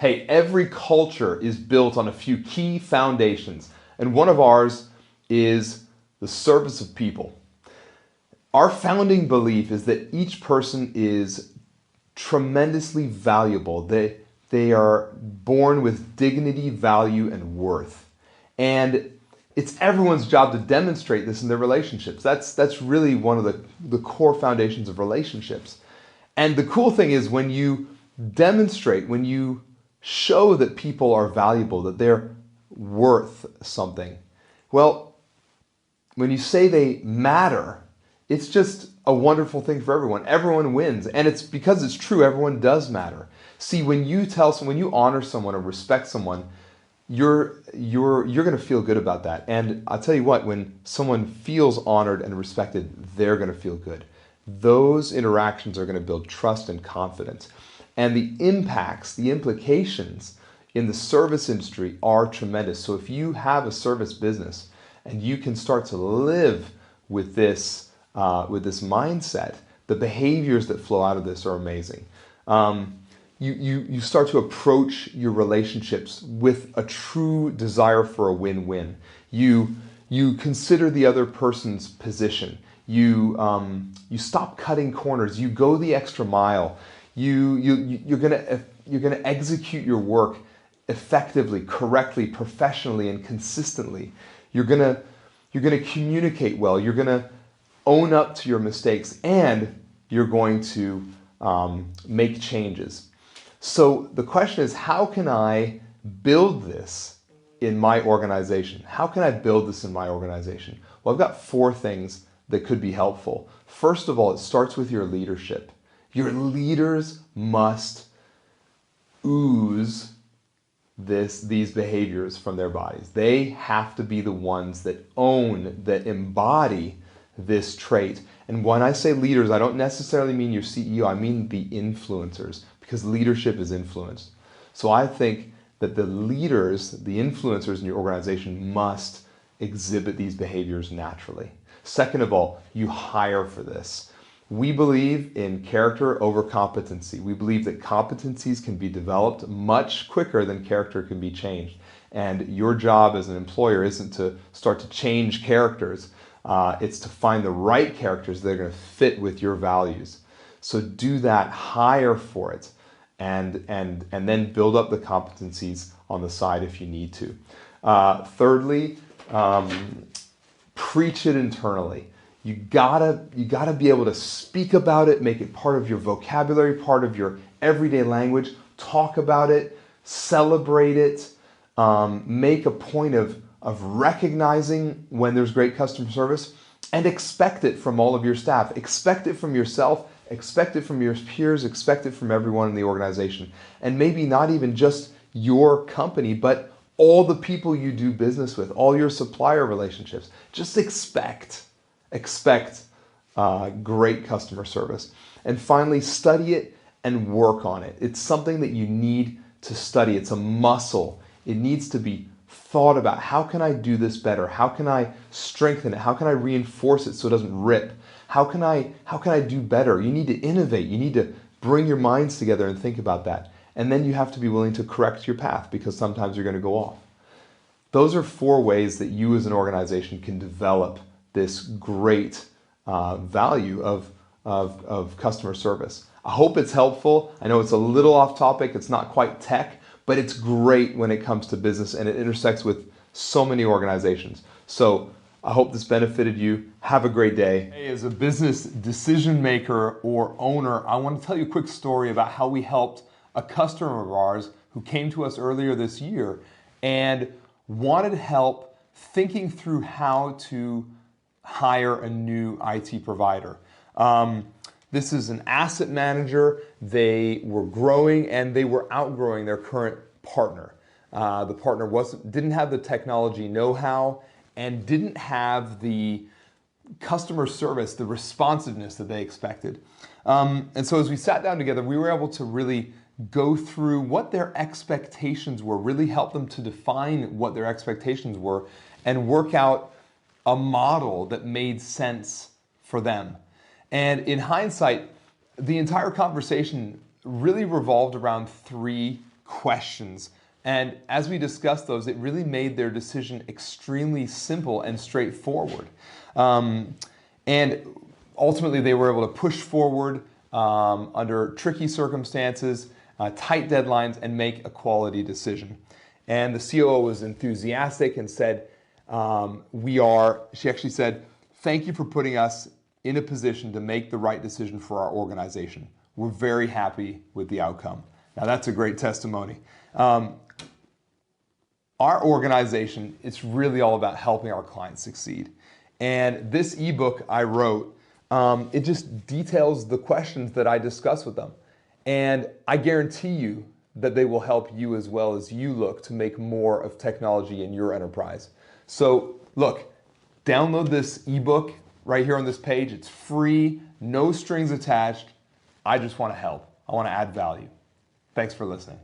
Hey, every culture is built on a few key foundations, and one of ours is the service of people. Our founding belief is that each person is tremendously valuable. They are born with dignity, value, and worth. And it's everyone's job to demonstrate this in their relationships. That's really one of the core foundations of relationships. And the cool thing is when you demonstrate, when you show that people are valuable, that they're worth something, well, when you say they matter, it's just a wonderful thing for everyone. Everyone wins. And it's because it's true, everyone does matter. See, when you tell someone, when you honor someone or respect someone, you're going to feel good about that. And I'll tell you what, when someone feels honored and respected, they're going to feel good. Those interactions are going to build trust and confidence. And the impacts, the implications in the service industry are tremendous. So if you have a service business and you can start to live with this mindset, the behaviors that flow out of this are amazing. You start to approach your relationships with a true desire for a win-win. You consider the other person's position. You stop cutting corners. You go the extra mile. You're gonna execute your work effectively, correctly, professionally, and consistently. You're gonna communicate well. You're gonna own up to your mistakes, and you're going to make changes. So the question is, how can I build this in my organization? How can I build this in my organization? Well, I've got 4 things that could be helpful. First of all, it starts with your leadership. Your leaders must ooze these behaviors from their bodies. They have to be the ones that own, that embody this trait. And when I say leaders, I don't necessarily mean your CEO, I mean the influencers, because leadership is influence. So I think that the leaders, the influencers in your organization must exhibit these behaviors naturally. Second of all, you hire for this. We believe in character over competency. We believe that competencies can be developed much quicker than character can be changed. And your job as an employer isn't to start to change characters. It's to find the right characters that are going to fit with your values. So do that, hire for it, and then build up the competencies on the side if you need to. Thirdly, preach it internally. You gotta be able to speak about it, make it part of your vocabulary, part of your everyday language. Talk about it, celebrate it, make a point of recognizing when there's great customer service, and expect it from all of your staff. Expect it from yourself, expect it from your peers, expect it from everyone in the organization. And maybe not even just your company, but all the people you do business with, all your supplier relationships. Just expect great customer service. And finally, study it and work on it. It's something that you need to study. It's a muscle. It needs to be thought about. How can I do this better? How can I strengthen it? How can I reinforce it so it doesn't rip? How can I do better? You need to innovate. You need to bring your minds together and think about that. And then you have to be willing to correct your path, because sometimes you're going to go off. Those are 4 ways that you as an organization can develop this great value of customer service. I hope it's helpful. I know it's a little off topic. It's not quite tech, but it's great when it comes to business, and it intersects with so many organizations. So I hope this benefited you. Have a great day. Hey, as a business decision maker or owner, I want to tell you a quick story about how we helped a customer of ours who came to us earlier this year and wanted help thinking through how to hire a new IT provider. This is an asset manager. They were growing and they were outgrowing their current partner. The partner didn't have the technology know-how and didn't have the customer service, the responsiveness that they expected. And so as we sat down together, we were able to really go through what their expectations were, really help them to define what their expectations were, and work out a model that made sense for them. And in hindsight, the entire conversation really revolved around 3 questions. And as we discussed those, it really made their decision extremely simple and straightforward. And ultimately, they were able to push forward under tricky circumstances, tight deadlines, and make a quality decision. And the COO was enthusiastic and said, she actually said, "Thank you for putting us in a position to make the right decision for our organization. We're very happy with the outcome." Now that's a great testimony. Our organization, it's really all about helping our clients succeed. And this ebook I wrote, it just details the questions that I discuss with them. And I guarantee you that they will help you as well as you look to make more of technology in your enterprise. So look, download this ebook right here on this page. It's free, no strings attached. I just want to help. I want to add value. Thanks for listening.